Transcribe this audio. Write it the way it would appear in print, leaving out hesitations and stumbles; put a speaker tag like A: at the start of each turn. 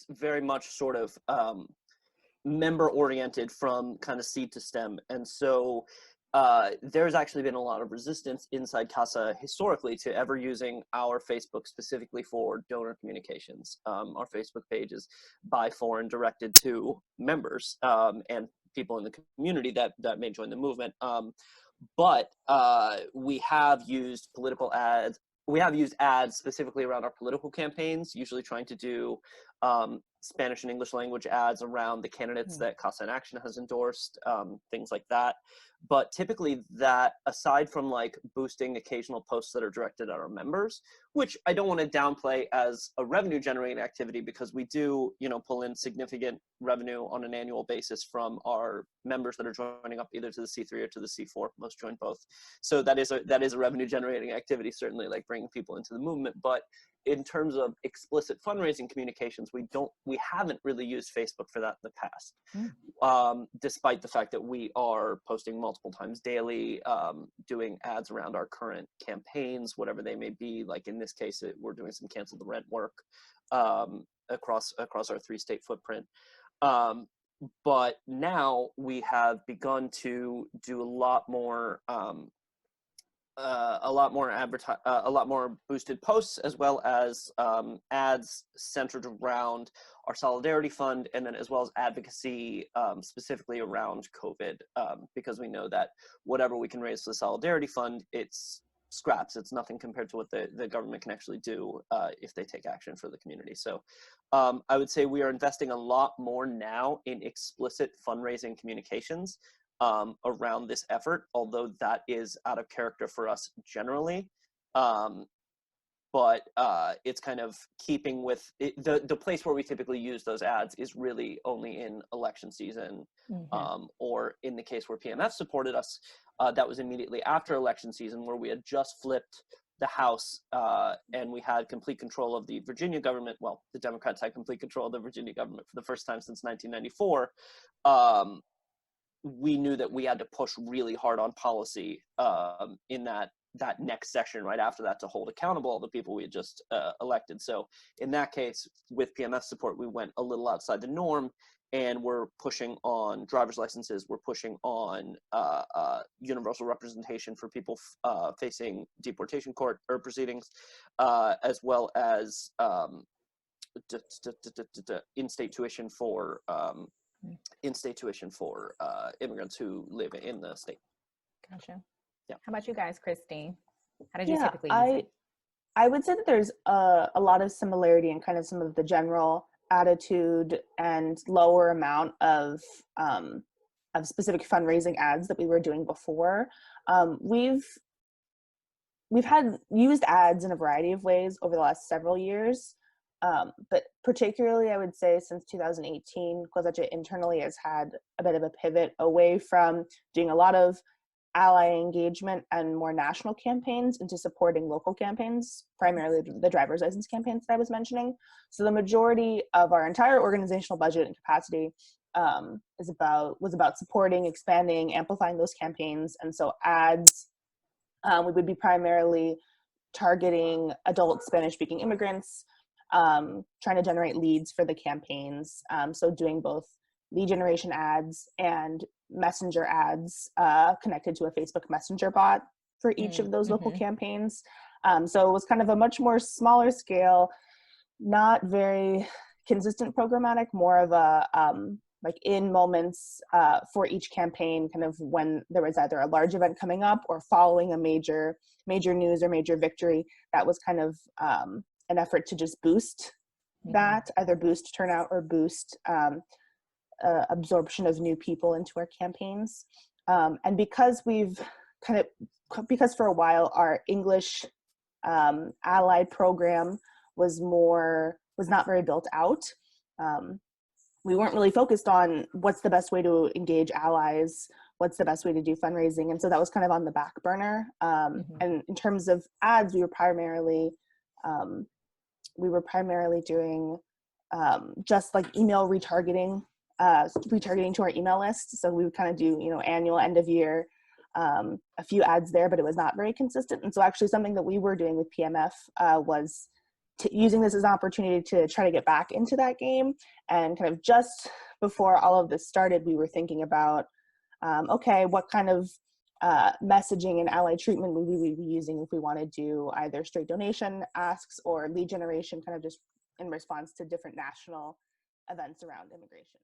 A: is very much sort of member oriented from kind of seed to stem. And so there's actually been a lot of resistance inside CASA historically to ever using our Facebook specifically for donor communications. Our Facebook page is by, for, and directed to members and people in the community that may join the movement. But we have used political ads. We have used ads specifically around our political campaigns, usually trying to do Spanish and English language ads around the candidates that CASA in Action has endorsed, things like that. But typically that, aside from like boosting occasional posts that are directed at our members, which I don't want to downplay as a revenue generating activity, because we do, you know, pull in significant revenue on an annual basis from our members that are joining up either to the C3 or to the C4. Most join both. So that is a revenue generating activity, certainly, like bringing people into the movement. But in terms of explicit fundraising communications, we haven't really used Facebook for that in the past, despite the fact that we are posting multiple times daily, doing ads around our current campaigns, whatever they may be. Like in this case, we're doing some cancel the rent work across our 3-state footprint. But now we have begun to do a lot more boosted posts, as well as ads centered around our Solidarity Fund, and then as well as advocacy specifically around COVID, because we know that whatever we can raise for the Solidarity Fund, it's scraps. It's nothing compared to what the government can actually do if they take action for the community. So I would say we are investing a lot more now in explicit fundraising communications around this effort, although that is out of character for us generally. But it's kind of keeping with it. The place where we typically use those ads is really only in election season, or in the case where PMF supported us, that was immediately after election season, where we had just flipped the House and we had complete control of the Virginia government. Well, the Democrats had complete control of the Virginia government for the first time since 1994. We knew that we had to push really hard on policy in that next session right after that to hold accountable all the people we had just elected. So in that case, with PMF support, we went a little outside the norm, and we're pushing on driver's licenses. We're pushing on universal representation for people facing deportation court or proceedings, as well as in-state tuition for immigrants who live in the state.
B: Gotcha.
A: Yeah.
B: How about you guys, Christine? How did you typically use it?
C: I would say that there's a lot of similarity in kind of some of the general attitude and lower amount of specific fundraising ads that we were doing before. We've had used ads in a variety of ways over the last several years. But particularly, I would say since 2018, Cosecha internally has had a bit of a pivot away from doing a lot of ally engagement and more national campaigns into supporting local campaigns, primarily the driver's license campaigns that I was mentioning. So the majority of our entire organizational budget and capacity was about supporting, expanding, amplifying those campaigns. And so ads, we would be primarily targeting adult Spanish-speaking immigrants, trying to generate leads for the campaigns. So doing both lead generation ads and messenger ads connected to a Facebook Messenger bot for each of those local campaigns. So it was kind of a much more smaller scale, not very consistent programmatic, more of a like in moments for each campaign, kind of when there was either a large event coming up or following a major news or major victory. That was kind of an effort to just boost that, either boost turnout or boost absorption of new people into our campaigns. And because for a while our English allied program was not very built out, we weren't really focused on what's the best way to engage allies, what's the best way to do fundraising, and so that was kind of on the back burner. And in terms of ads, we were primarily doing just like email retargeting to our email list. So we would kind of do, annual, end of year, a few ads there, but it was not very consistent. And so actually something that we were doing with PMF was using this as an opportunity to try to get back into that game. And kind of just before all of this started, we were thinking about, okay, what kind of messaging and allied treatment would we be using if we want to do either straight donation asks or lead generation, kind of just in response to different national events around immigration.